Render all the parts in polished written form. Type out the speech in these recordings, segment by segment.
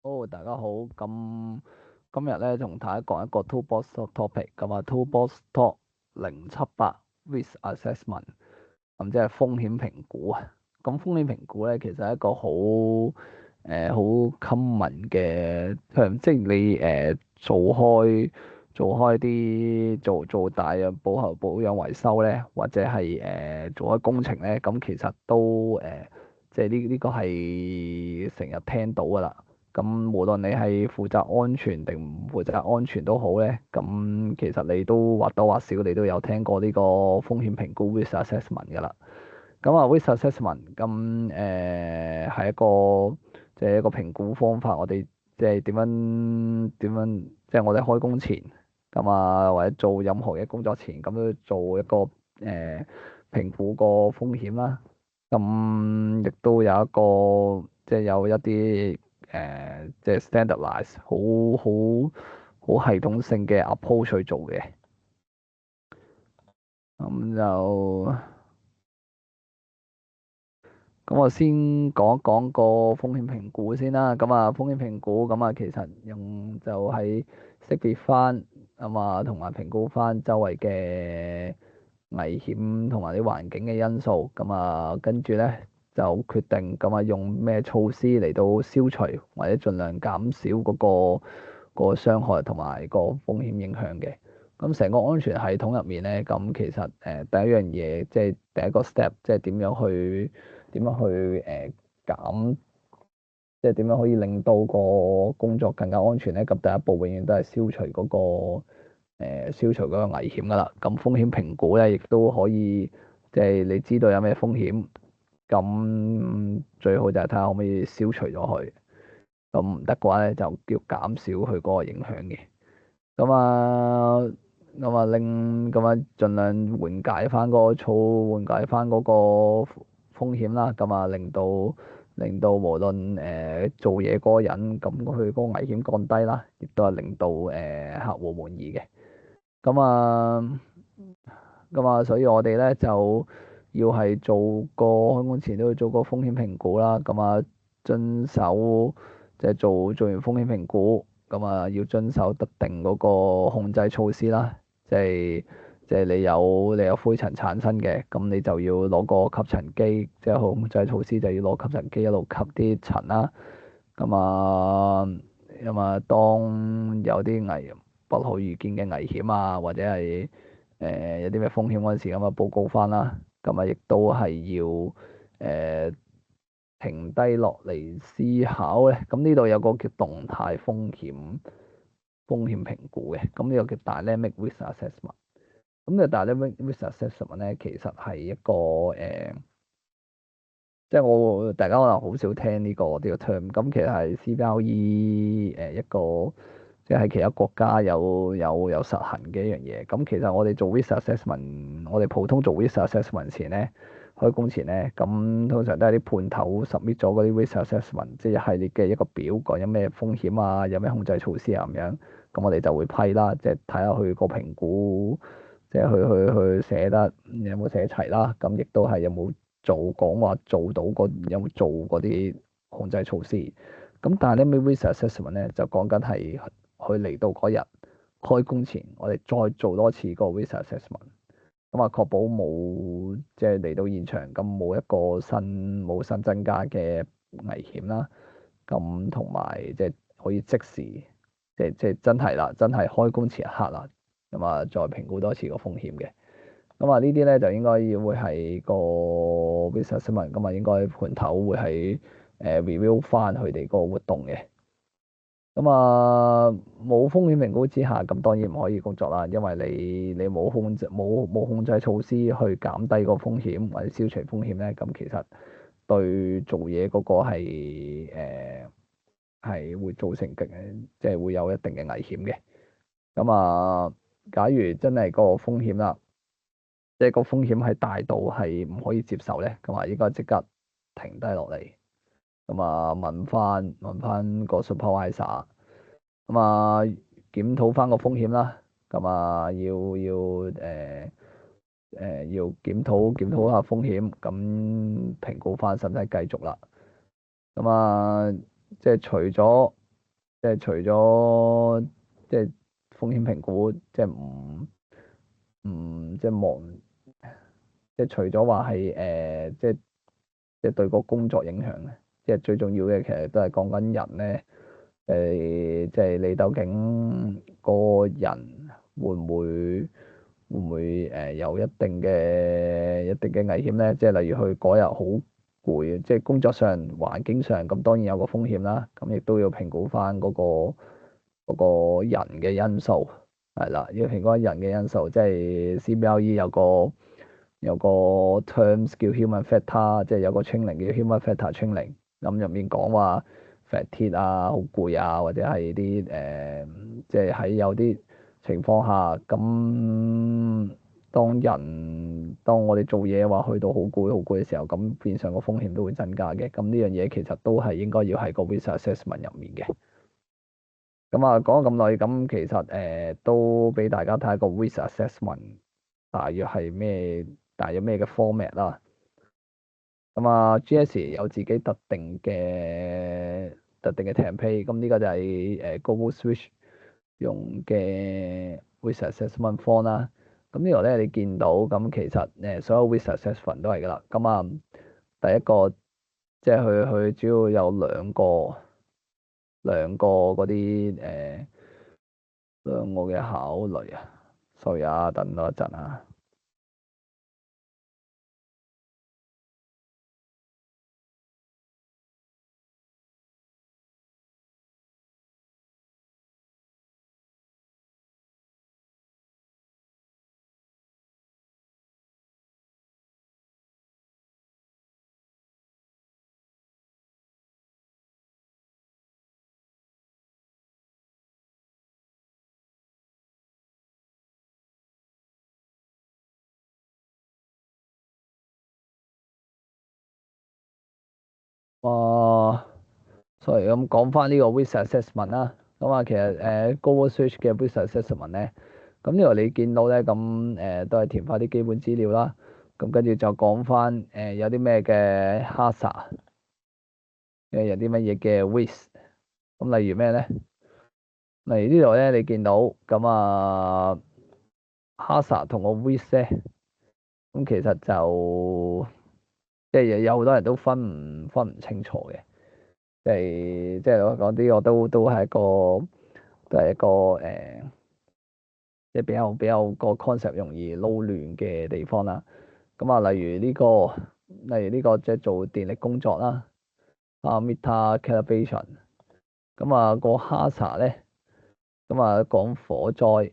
好，大家好。今日咧同大家講一個 Toolbox topic，咁啊 Toolbox Talk 078 Risk Assessment，咁即係風險評估啊。咁風險評估咧其實係一個好 common 嘅 term，即係你做開啲做大嘅保養維修咧，或者係做開工程咧，咁其實都即係呢個係成日聽到噶啦。咁無論你係負責安全定唔負責安全都好咧，咁其實你都或多或少你都有聽過呢個風險評估 risk assessment 㗎啦。咁啊 risk assessment 咁係一個即係一個評估方法，我哋即係點樣即係我哋開工前咁啊，或者做任何嘅工作前咁都做一個評估個風險啦。咁亦都有一個即係有一啲即係 standardize 好系統性嘅 approach 去做嘅。咁就咁我先講一講個風險評估先啦。咁啊風險評估咁啊其實用就係識別翻咁啊同埋評估翻周圍嘅危險同埋啲環境嘅因素。咁啊跟住咧就決定咁啊用咩措施嚟到消除或者盡量減少個傷害同埋個風險影響嘅。咁成個安全系統入面咧，咁其實第一樣嘢即係第一個 step，即係點樣去減，即係點樣可以令到個工作更加安全咧？咁第一步永遠都係消除嗰個危險㗎啦。咁風險評估咧，亦都可以即係你知道有咩風險，咁最好就係睇下可唔可以消除咗佢。咁唔得嘅話咧，就叫減少佢嗰個影響嘅。咁啊，盡量緩解翻嗰個風險啦。咁啊，令到無論做嘢嗰個人，咁佢嗰個危險降低啦，亦都係令到客戶滿意嘅。咁啊，所以我哋咧就要係開工前都要做個風險評估啦。咁啊，遵守即係做完風險評估。咁啊，要遵守特定嗰個控制措施啦，即係你有灰塵產生嘅，咁你就要攞個吸塵機，即係控制措施就要攞吸塵機一路吸啲塵啦。咁啊，當有啲不可預見嘅危險啊，或者係有啲咩風險嗰陣時，咁啊報告翻啦。咁啊，亦都係要停低落嚟思考咧。咁呢度有個叫動態風險評估嘅，咁呢個叫 dynamic risk assessment。咁呢個 dynamic risk assessment 咧，其實係一個即係大家可能好少聽呢個 term。咁其實係 CBRE 一個即係喺其他國家有實行嘅一樣嘢。咁其實我哋做 risk assessment，我哋普通做 risk assessment 前咧，開工前咧，咁通常都係啲判頭 submit 咗嗰啲 risk assessment，即係一系列嘅一個表，講有咩風險啊，有咩控制措施啊咁樣。咁我哋就會批啦，即係睇下佢個評估，即係佢寫得有冇寫齊啦。咁亦都係有冇講話做到有冇做嗰啲控制措施。咁但係咧，risk assessment 咧就講緊係佢嚟到嗰日開工前，我哋再做多次個 risk assessment。咁啊，確保冇即係嚟到現場咁冇新增加嘅危險啦。咁同埋即係可以即時，即係真係啦，真係開工前一刻啦。咁啊，再評估多次個風險嘅。咁啊，呢啲咧就應該會係個 risk assessment，咁啊應該盤頭會喺review 翻佢哋個活動嘅。咁啊，冇風險評估之下，咁當然唔可以工作啦，因為你冇控制措施去減低個風險或者消除風險咧，咁其實對做嘢嗰個係會造成即係會有一定嘅危險嘅。咁啊，假如真係個風險啦，即係個風險係大到係唔可以接受咧，咁啊應該即刻停低落嚟。咁啊問翻個 supervisor。咁啊檢討翻個風險啦。咁啊要檢討下風險，咁評估翻使唔使繼續啦。咁啊即係除咗即係除咗即係風險評估，即係唔即係望，即係除咗話係即係對個工作影響嘅，即係最重要嘅其實都係講緊人咧。即係你究竟個人會唔會有一定嘅危險咧？即係例如佢嗰日好攰啊，即係工作上環境上咁當然有個風險啦。咁亦都要評估翻嗰個人嘅因素係啦，要評估翻人嘅因素，即係 CBRE 有個 terms 叫 human factor，即係有個 training 叫 human factor training。咁入面講話 fatigue 啊，好攰啊，或者係啲即係喺有啲情況下，咁當我哋做嘢話去到好攰好攰嘅時候，咁變相個風險都會增加嘅。咁呢樣嘢其實都係應該要喺個 risk assessment 入面嘅。咁啊，講咗咁耐，咁其實都俾大家睇下個 risk assessment 大約咩嘅 format 啦。咁啊，GS 有自己特定嘅 template，咁呢個就係Global Switch 用嘅 risk assessment form 啦。咁呢度咧你見到咁其實所有 risk assessment 都係㗎啦。咁啊，第一個即係佢主要有兩個嗰啲兩個嘅考慮啊。sorry 啊，等多一陣啊。哇！所以咁講翻呢個 risk assessment 啦，咁啊其實Global Search 嘅 risk assessment 咧，咁呢度你見到咧，咁都係填翻啲基本資料啦，咁跟住就講翻有啲咩嘅 hazard，有啲乜嘢嘅 risk，咁例如咩咧？例如呢度咧，你見到咁啊 hazard 同個 risk 咧，咁其實就即係有好多人都分唔清楚嘅。即係我講啲，我都係一個即係比較個 concept 容易撈亂嘅地方啦。咁啊，例如呢個即係做電力工作啦，meter calibration。咁啊，個 hazard 咧，咁啊講火災，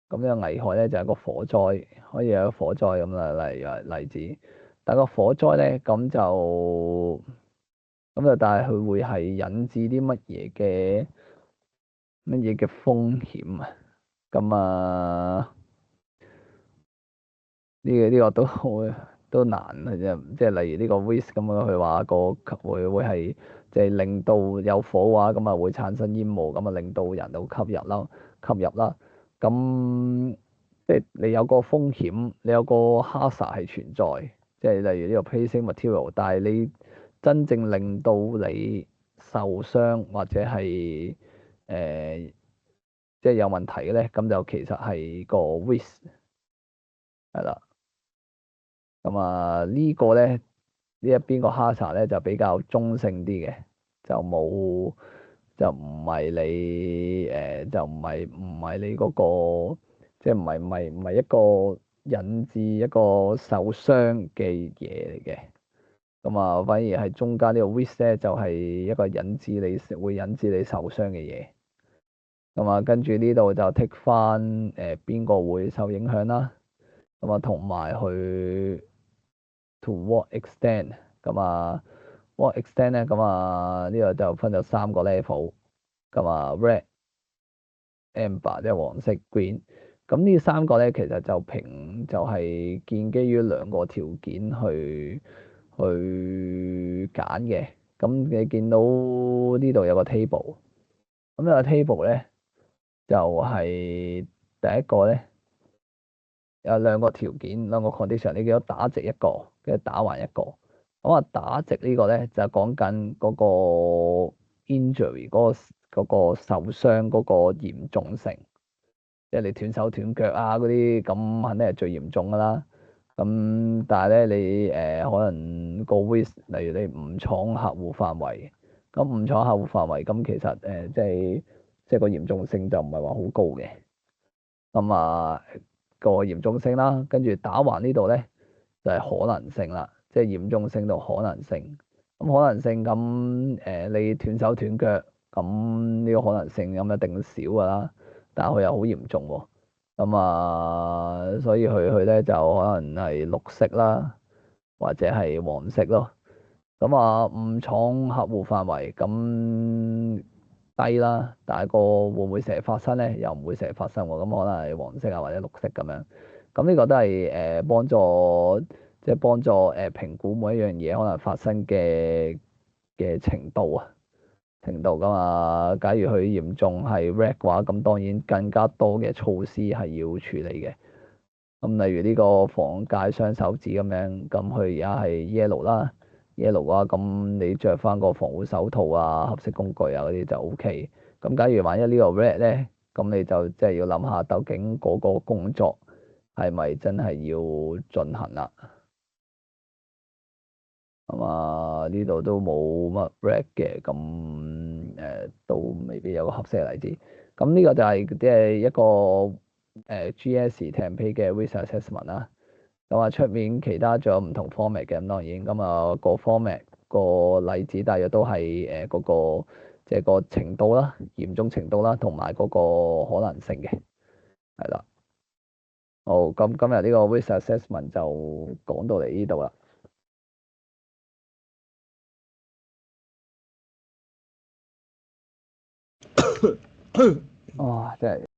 咁呢個危害咧就係個火災，可以有火災咁啊，例子。但個火災咧，但係佢會係引致啲乜嘢嘅風險啊？咁啊，呢個都難啊！即係例如呢個 risk 咁樣，佢話會係即係令到有火話，咁啊會產生煙霧，咁啊令到人都吸入啦。咁即係你有個風險，你有個 hazard 係存在，即係例如呢個 placing material，但係你真正令到你受傷或者係即係有問題嘅咧，咁就其實係個 risk 係啦。咁啊呢個咧呢一邊個 hazard 咧就比較中性啲嘅，就冇就唔係你就唔係你嗰個，即係唔係一個引致一個受傷嘅嘢嚟嘅。咁啊反而係中間呢個 risk 咧就係一個會引致你受傷嘅嘢。咁啊跟住呢度就剔翻邊個會受影響啦。咁啊同埋去 to what extent， 咁啊 what extent 咧，咁啊呢個就分咗三個 level，咁啊 red、amber 即係黃色、green，咁呢三個咧其實就係建基於兩個條件去揀嘅。咁你見到呢度有個 table，咁呢個 table 咧就係第一個咧有兩個條件，兩個 condition，你見到打直一個，跟住打橫一個。咁啊，打直呢個咧就係講緊嗰個 injury 嗰嗰個受傷嗰個嚴重性，即係你斷手斷腳啊嗰啲，咁肯定係最嚴重㗎啦。咁但係咧，你可能個 risk，例如你誤闖客戶範圍，咁誤闖客戶範圍，咁其實即係個嚴重性就唔係話好高嘅。咁個嚴重性啦，跟住打橫呢度咧就係可能性啦，即係嚴重性同可能性。咁可能性咁你斷手斷腳，咁呢個可能性咁一定少㗎啦，但係佢又好嚴重喎。所以佢咧就可能係綠色啦，或者係黃色咯。誤闖客戶範圍咁低啦，但係個會唔會成日發生咧？又唔會成日發生喎。咁可能係黃色啊，或者綠色咁樣。咁呢個都係幫助，即係幫助評估每一樣嘢可能發生嘅程度啊。程度㗎嘛，假如佢嚴重係 red 嘅話，咁當然更加多嘅措施係要處理嘅。咁例如呢個防界雙手指咁樣，咁佢而家係 yellow 啦，yellow 嘅話，咁你着翻個防護手套啊、合適工具啊嗰啲就 OK。咁假如萬一呢個 red 咧，咁你就即係要諗下，究竟嗰個工作係咪真係要進行啦？呢度都冇乜 red 嘅，咁都未必有個合適嘅例子。咁呢個就係即係一個GS Template 嘅 risk assessment 啦。出面其他仲有唔同 format 嘅，咁當然個 format 個例子大約都係嗰個即係個程度啦、嚴重程度啦，同埋嗰個可能性嘅，係啦。好，咁今日呢個 risk assessment 就講到嚟呢度啦。哇！真係〜